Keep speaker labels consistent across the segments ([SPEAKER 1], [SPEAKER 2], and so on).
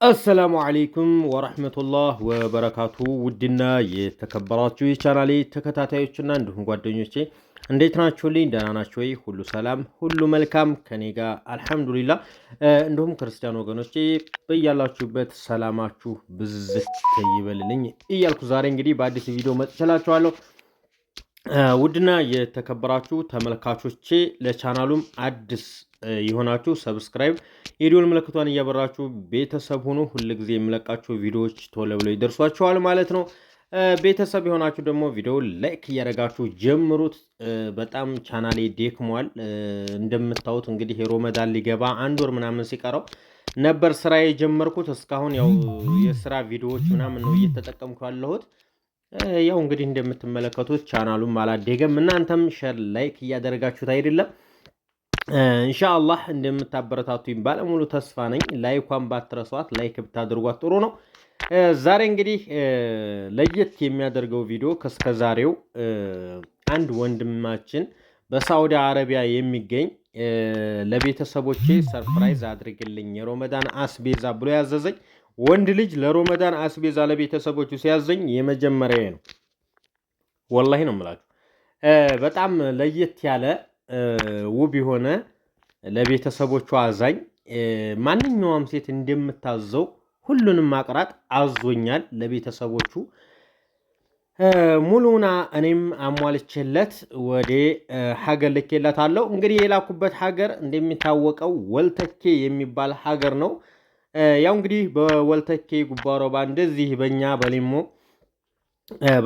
[SPEAKER 1] السلام عليكم ورحمة الله وبركاته ودنا የተከበራችሁ የቻናሌ ተከታታዮችና እንዲሁም ጓደኞቼ እንዴት ናችሁልኝ? ደህና ናችሁ ወይ? ሁሉ ሰላም ሁሉ መልካም ከኔ ጋር አልሐምዱሊላህ። እንዲሁም ክርስቲያን ወገኖቼ በያላችሁበት ሰላማችሁ ብዝት ይበልልኝ እያልኩ ዛሬ እንግዲህ በአዲስ ቪዲዮ መጥቻላችኋለሁ። ውድና የተከበራችሁ ተመልካቾቼ ለቻናሉም አዲስ የሆናችሁ ሰብስክራይብ የደወል ምልክቷን እያበራችሁ ቤተሰብ ሁኑ። ሁልጊዜ የምለቃችሁ ቪዲዮዎች ቶሎ ብለው ይደርሷችኋል ማለት ነው። ቤተሰብ የሆናችሁ ደግሞ ቪዲዮ ላይክ እያደረጋችሁ ጀምሩት። በጣም ቻናሌ ደክሟል። እንደምታዩት እንግዲህ ሮመዳን ሊገባ አንድ ወር ምናምን ሲቀረው ነበር ስራ የጀመርኩት። እስካሁን ያው የስራ ቪዲዮዎች ምናምን ነው እየተጠቀምኩ ያለሁት። ያው እንግዲህ እንደምትመለከቱት ቻናሉም አላደገም። እናንተም ሼር ላይክ እያደረጋችሁት አይደለም። ኢንሻአላህ እንደምታበረታቱኝ ባለሙሉ ተስፋ ነኝ። ላይኳን ባትረሷት፣ ላይክ ብታደርጓት ጥሩ ነው። ዛሬ እንግዲህ ለየት የሚያደርገው ቪዲዮ ከስከዛሬው አንድ ወንድማችን በሳዑዲ አረቢያ የሚገኝ ለቤተሰቦቼ ሰርፕራይዝ አድርግልኝ የሮመዳን አስቤዛ ብሎ ያዘዘኝ ወንድ ልጅ ለሮመዳን አስቤዛ ለቤተሰቦቹ ሲያዘኝ የመጀመሪያዬ ነው። ወላሂ ነው የምላችሁ። በጣም ለየት ያለ ውብ የሆነ ለቤተሰቦቹ አዛኝ ማንኛውም ሴት እንደምታዘው ሁሉንም ማቅራጥ አዞኛል። ለቤተሰቦቹ ሙሉና እኔም አሟልቼለት ወደ ሀገር ልኬለታለሁ። እንግዲህ የላኩበት ሀገር እንደሚታወቀው ወልተኬ የሚባል ሀገር ነው። ያው እንግዲህ በወልተኬ ጉባሮባ እንደዚህ በእኛ በሊሞ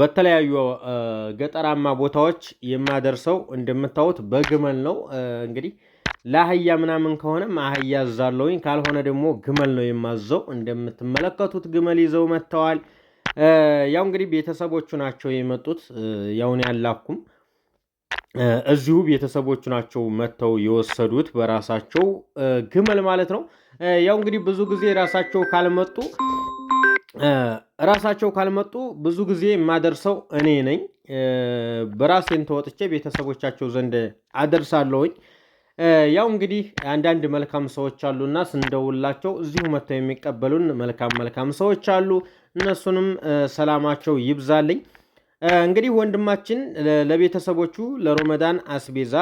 [SPEAKER 1] በተለያዩ ገጠራማ ቦታዎች የማደርሰው እንደምታዩት በግመል ነው። እንግዲህ ለአህያ ምናምን ከሆነም አህያ አዛለሁኝ፣ ካልሆነ ደግሞ ግመል ነው የማዘው። እንደምትመለከቱት ግመል ይዘው መጥተዋል። ያው እንግዲህ ቤተሰቦቹ ናቸው የመጡት። ያውን ያላኩም እዚሁ ቤተሰቦቹ ናቸው መጥተው የወሰዱት በራሳቸው ግመል ማለት ነው። ያው እንግዲህ ብዙ ጊዜ ራሳቸው ካልመጡ ብዙ ጊዜ የማደርሰው እኔ ነኝ። በራሴን ተወጥቼ ቤተሰቦቻቸው ዘንድ አደርሳለሁኝ። ያው እንግዲህ አንዳንድ መልካም ሰዎች አሉና ስንደውላቸው እዚሁ መጥተው የሚቀበሉን መልካም ሰዎች አሉ። እነሱንም ሰላማቸው ይብዛልኝ። እንግዲህ ወንድማችን ለቤተሰቦቹ ለሮመዳን አስቤዛ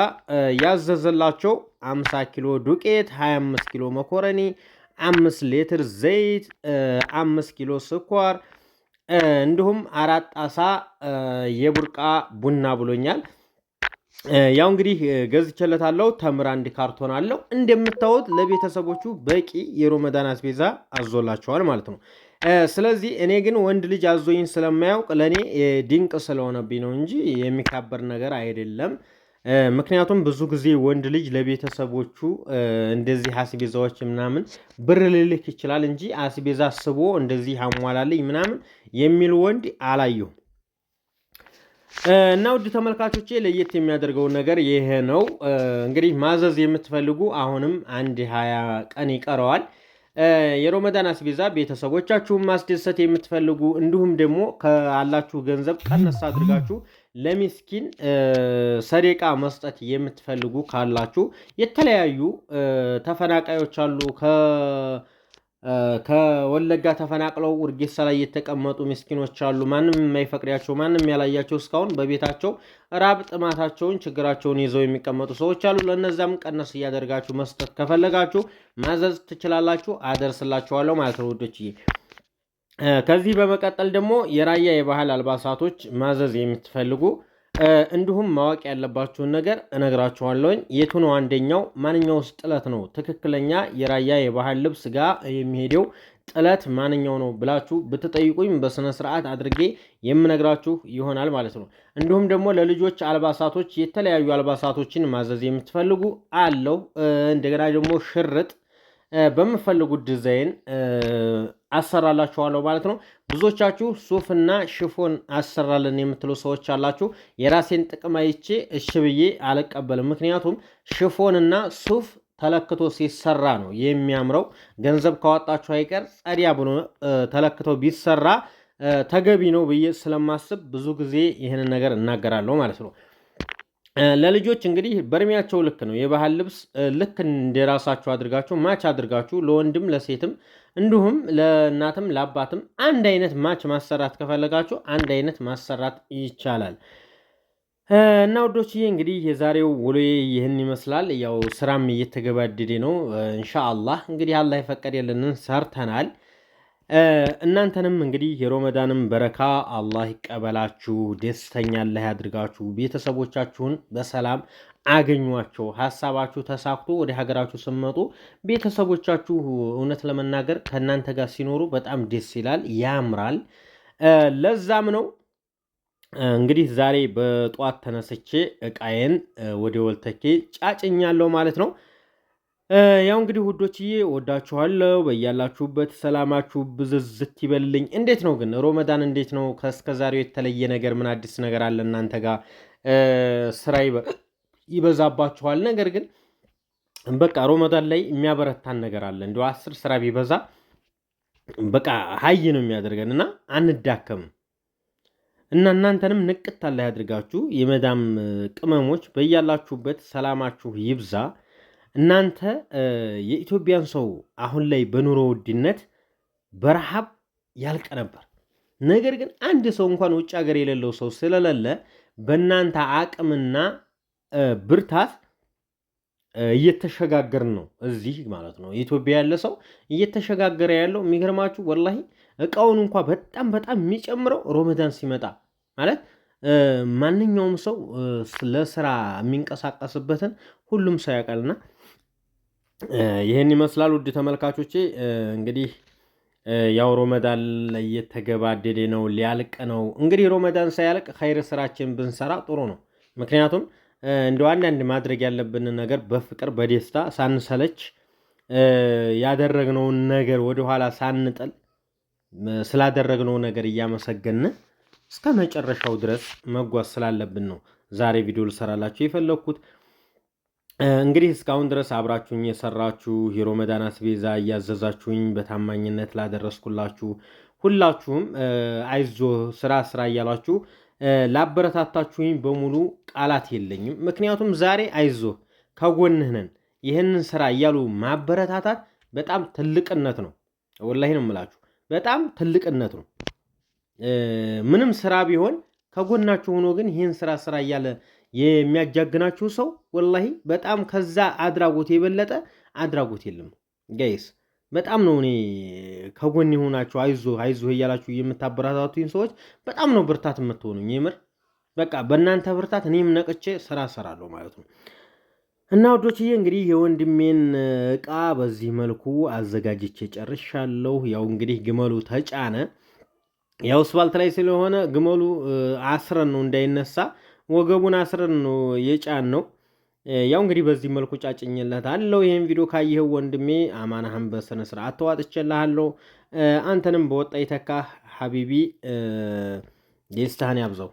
[SPEAKER 1] ያዘዘላቸው 50 ኪሎ ዱቄት፣ 25 ኪሎ መኮረኒ፣ 5 ሊትር ዘይት፣ 5 ኪሎ ስኳር እንዲሁም 4 ጣሳ የቡርቃ ቡና ብሎኛል። ያው እንግዲህ ገዝቼለታለሁ። ተምር አንድ ካርቶን አለው። እንደምታዩት ለቤተሰቦቹ በቂ የሮመዳን አስቤዛ አዞላቸዋል ማለት ነው። ስለዚህ እኔ ግን ወንድ ልጅ አዞኝ ስለማያውቅ ለእኔ ድንቅ ስለሆነብኝ ነው እንጂ የሚካበር ነገር አይደለም። ምክንያቱም ብዙ ጊዜ ወንድ ልጅ ለቤተሰቦቹ እንደዚህ አስቤዛዎች ምናምን ብር ልልክ ይችላል እንጂ አስቤዛ አስቦ እንደዚህ አሟላልኝ ምናምን የሚል ወንድ አላየሁም። እና ውድ ተመልካቾቼ ለየት የሚያደርገው ነገር ይሄ ነው። እንግዲህ ማዘዝ የምትፈልጉ አሁንም 20 ቀን ይቀረዋል። የሮመዳን አስቤዛ ቤተሰቦቻችሁን ማስደሰት የምትፈልጉ እንዲሁም ደግሞ ካላችሁ ገንዘብ ቀነስ አድርጋችሁ ለሚስኪን ሰደቃ መስጠት የምትፈልጉ ካላችሁ የተለያዩ ተፈናቃዮች አሉ። ከወለጋ ተፈናቅለው ውርጌሳ ላይ የተቀመጡ ምስኪኖች አሉ። ማንም የማይፈቅዳቸው ማንም ያላያቸው እስካሁን በቤታቸው ራብ ጥማታቸውን ችግራቸውን ይዘው የሚቀመጡ ሰዎች አሉ። ለነዛም ቀነስ እያደርጋችሁ መስጠት ከፈለጋችሁ ማዘዝ ትችላላችሁ፣ አደርስላችኋለሁ ማለት ነው ውዶችዬ። ከዚህ በመቀጠል ደግሞ የራያ የባህል አልባሳቶች ማዘዝ የምትፈልጉ እንዲሁም ማወቅ ያለባችሁን ነገር እነግራችኋለሁኝ። የቱ ነው አንደኛው ማንኛውስ ጥለት ነው ትክክለኛ የራያ የባህል ልብስ ጋር የሚሄደው ጥለት ማንኛው ነው ብላችሁ ብትጠይቁኝ በስነ ስርዓት አድርጌ የምነግራችሁ ይሆናል ማለት ነው። እንዲሁም ደግሞ ለልጆች አልባሳቶች የተለያዩ አልባሳቶችን ማዘዝ የምትፈልጉ አለው። እንደገና ደግሞ ሽርጥ በምፈልጉት ዲዛይን አሰራላችኋለሁ ማለት ነው። ብዙዎቻችሁ ሱፍና ሽፎን አሰራልን የምትሉ ሰዎች አላችሁ። የራሴን ጥቅም አይቼ እሺ ብዬ አልቀበልም። ምክንያቱም ሽፎንና ሱፍ ተለክቶ ሲሰራ ነው የሚያምረው። ገንዘብ ካወጣችሁ አይቀር ጸዲያ ብሎ ተለክቶ ቢሰራ ተገቢ ነው ብዬ ስለማስብ ብዙ ጊዜ ይህንን ነገር እናገራለሁ ማለት ነው። ለልጆች እንግዲህ በእድሜያቸው ልክ ነው የባህል ልብስ ልክ እንደራሳችሁ አድርጋችሁ ማች አድርጋችሁ ለወንድም ለሴትም እንዲሁም ለእናትም ለአባትም አንድ አይነት ማች ማሰራት ከፈለጋችሁ አንድ አይነት ማሰራት ይቻላል። እና ወዶችዬ እንግዲህ የዛሬው ውሎዬ ይህን ይመስላል። ያው ስራም እየተገባደደ ነው። ኢንሻአላህ እንግዲህ አላህ የፈቀደልንን ሰርተናል። እናንተንም እንግዲህ የሮመዳንም በረካ አላህ ይቀበላችሁ፣ ደስተኛ አላህ ያድርጋችሁ፣ ቤተሰቦቻችሁን በሰላም አገኟቸው። ሀሳባችሁ ተሳክቶ ወደ ሀገራችሁ ስትመጡ ቤተሰቦቻችሁ እውነት ለመናገር ከእናንተ ጋር ሲኖሩ በጣም ደስ ይላል፣ ያምራል። ለዛም ነው እንግዲህ ዛሬ በጧት ተነስቼ እቃዬን ወደ ወልተኬ ጫጭኛለሁ ማለት ነው። ያው እንግዲህ ውዶችዬ ወዳችኋለሁ። በያላችሁበት ሰላማችሁ ብዝዝት ይበልልኝ። እንዴት ነው ግን ሮመዳን እንዴት ነው? ከእስከዛሬው የተለየ ነገር ምን አዲስ ነገር አለ እናንተ ጋር? ስራ ይበዛባችኋል። ነገር ግን በቃ ሮመዳን ላይ የሚያበረታን ነገር አለ። እንዲሁ 10 ስራ ቢበዛ በቃ ሀይ ነው የሚያደርገን እና አንዳከምም። እና እናንተንም ንቅት አለ ያድርጋችሁ። የመዳም ቅመሞች በያላችሁበት ሰላማችሁ ይብዛ። እናንተ የኢትዮጵያን ሰው አሁን ላይ በኑሮ ውድነት በረሃብ ያልቀ ነበር። ነገር ግን አንድ ሰው እንኳን ውጭ ሀገር የሌለው ሰው ስለሌለ በእናንተ አቅምና ብርታት እየተሸጋገርን ነው እዚህ ማለት ነው። ኢትዮጵያ ያለ ሰው እየተሸጋገረ ያለው የሚገርማችሁ ወላሂ እቃውን እንኳ በጣም በጣም የሚጨምረው ሮመዳን ሲመጣ ማለት ማንኛውም ሰው ለስራ የሚንቀሳቀስበትን ሁሉም ሰው ያውቃልና ይህን ይመስላል። ውድ ተመልካቾቼ እንግዲህ ያው ሮመዳን ላይ እየተገባደደ ነው፣ ሊያልቅ ነው። እንግዲህ ሮመዳን ሳያልቅ ኸይር ስራችን ብንሰራ ጥሩ ነው። ምክንያቱም እንደው አንዳንድ ማድረግ ያለብን ነገር በፍቅር በደስታ ሳንሰለች ያደረግነውን ነገር ወደኋላ ሳንጥል ስላደረግነው ነገር እያመሰገንን እስከ መጨረሻው ድረስ መጓዝ ስላለብን ነው ዛሬ ቪዲዮ ልሰራላችሁ የፈለኩት። እንግዲህ እስካሁን ድረስ አብራችሁኝ የሰራችሁ የሮመዳን አስቤዛ እያዘዛችሁኝ በታማኝነት ላደረስኩላችሁ ሁላችሁም አይዞ ስራ እያላችሁ ላበረታታችሁኝ በሙሉ ቃላት የለኝም። ምክንያቱም ዛሬ አይዞ ከጎንህ ነን ይህንን ስራ እያሉ ማበረታታት በጣም ትልቅነት ነው። ወላሂ ነው የምላችሁ፣ በጣም ትልቅነት ነው። ምንም ስራ ቢሆን ከጎናችሁ ሆኖ ግን ይህን ስራ እያለ የሚያጃግናችሁ ሰው ወላሂ በጣም ከዛ አድራጎት የበለጠ አድራጎት የለም ጋይስ። በጣም ነው እኔ ከጎን የሆናችሁ አይዞ እያላችሁ የምታበረታቱኝ ሰዎች በጣም ነው ብርታት የምትሆኑኝ። የምር በቃ በእናንተ ብርታት እኔም ነቅቼ ስራ እሰራለሁ ማለት ነው። እና ወዶችዬ እንግዲህ የወንድሜን እቃ በዚህ መልኩ አዘጋጅቼ ጨርሻለሁ። ያው እንግዲህ ግመሉ ተጫነ። ያው አስፋልት ላይ ስለሆነ ግመሉ አስረን ነው እንዳይነሳ ወገቡን አስረን ነው የጫን ነው። ያው እንግዲህ በዚህ መልኩ ጫጭኝለታለሁ። ይሄን ቪዲዮ ካየኸው ወንድሜ አማናህን በስነ ስርዓት ተዋጥቼልሃለሁ። አንተንም በወጣ ይተካ ሐቢቢ ደስታህን ያብዛው።